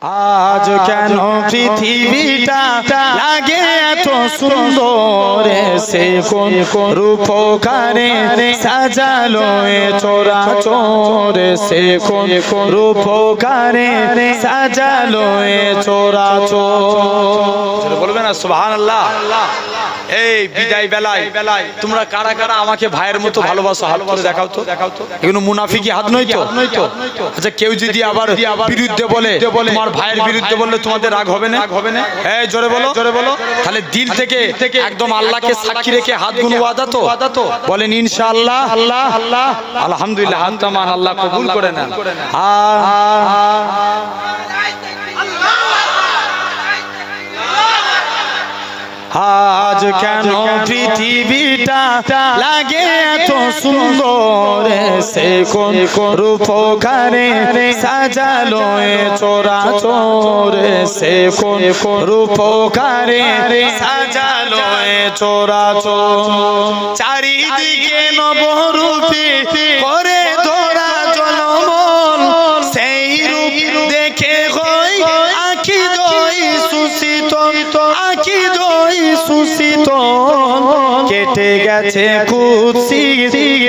আজ কেন পৃথিবীটা লাগে এত সুন্দর, সে কোন রূপকারে সাজালো এ চরাচর, সে কোন রূপকারে সাজালো এ চরাচর। বলবেন না সুবহানাল্লাহ? এই বিদায় বেলায় তোমরা কারা কারা আমাকে ভাইয়ের মতো ভালোবাসো? হাত করে দেখাও তো। এগুলো মুনাফিকি হাত নয় তো? আচ্ছা, কেউ যদি আবার বিরুদ্ধে বলে, তোমার ভাইয়ের বিরুদ্ধে বললে তোমাদের রাগ হবে না? এই জোরে বলো। তাহলে দিল থেকে একদম আল্লাহকে সাক্ষী রেখে হাত গুনবো ওয়াদা তো? বলেন ইনশাআল্লাহ। আলহামদুলিল্লাহ, হাত তামান আল্লাহ কবুল করে নেন। আজ কেন পৃথিবীটা লাগে এত সুন্দর, সে কোন রূপকারে সাজালো এ চরাচর, সে কোন রূপকারে সাজালো এ চরাচর। চারিদিকে নবরূপী করে ধরা জনমন, সেই রূপ দেখে হই আঁখি দই সুশীত, আঁখি দই সুশীত। কেটে গেছে কুৎসি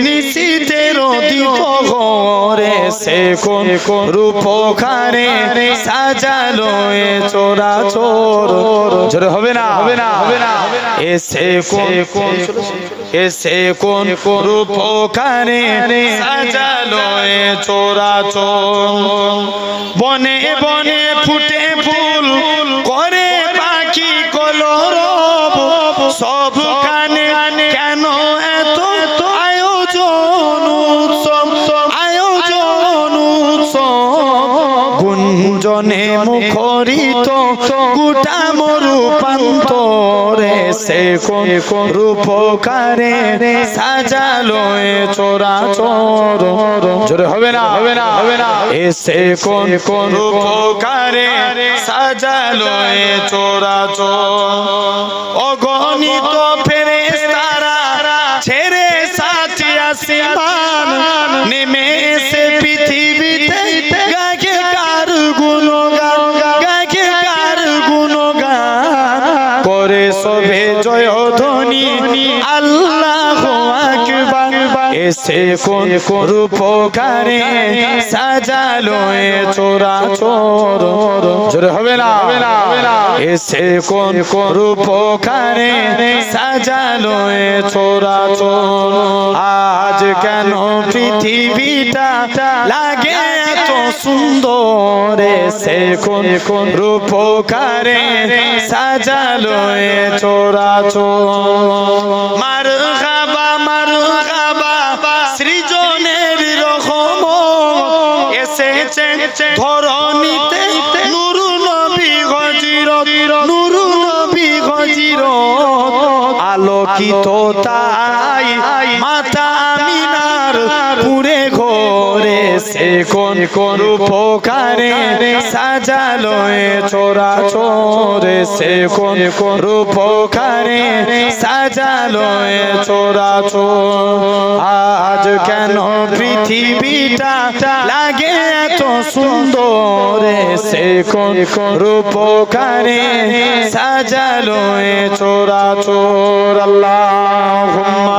নিশীথের দ্বীপগরে, সে কোন রূপকারে সাজালো এ চরাচর। জোরে হবে না? এসে কোন রূপকারে সাজালো এ চরাচর। বনে বনে ফুটে ফুল করে পাখি কলরব, সবখানে কেন এত আয়োজন উৎসব, আয়োজন উৎসব। গুঞ্জনে মুখরিত গোটা মরু প্রান্তরে, সে কোন রূপকারে সাজালো এ চরাচর। জোরে হবে না? এসে কোন রূপকারে সাজালো এ চরাচর। অগণিত ফেরেশতারা ছেড়ে সাথী আসমান, নেমে এসে পৃথিবীতে গাকে কার গুণগান, গাকে কার গুণগান। করে সবে জয়ধ্বনি আল্লাহু আকবার, এসে কোন রূপকারে সাজালো এ চরাচর। জোরে হবে না? এসে কোন রূপকারে সাজালো এ চরাচর। আজ কেন পৃথিবীটা লাগে এত সুন্দর, সে কোন রূপকারে সাজালো এ চরাচর। মারহাবা মারহাবা সৃজনের রহমত, এসেছে ধরণীতে নূর নবী হযরত, নূর নবী হযরত। আলোকিত তাই মাতা আমিনার পুরে ঘরে, সে কোন রূপকারে সাজালো এ চরাচর, সে কোন রূপকারে সাজালো এ চরাচর। আজ কেন পৃথিবীটা লাগে এত সুন্দর, সে কোন রূপকারে সাজালো এ চরাচর। আল্লাহুম্মা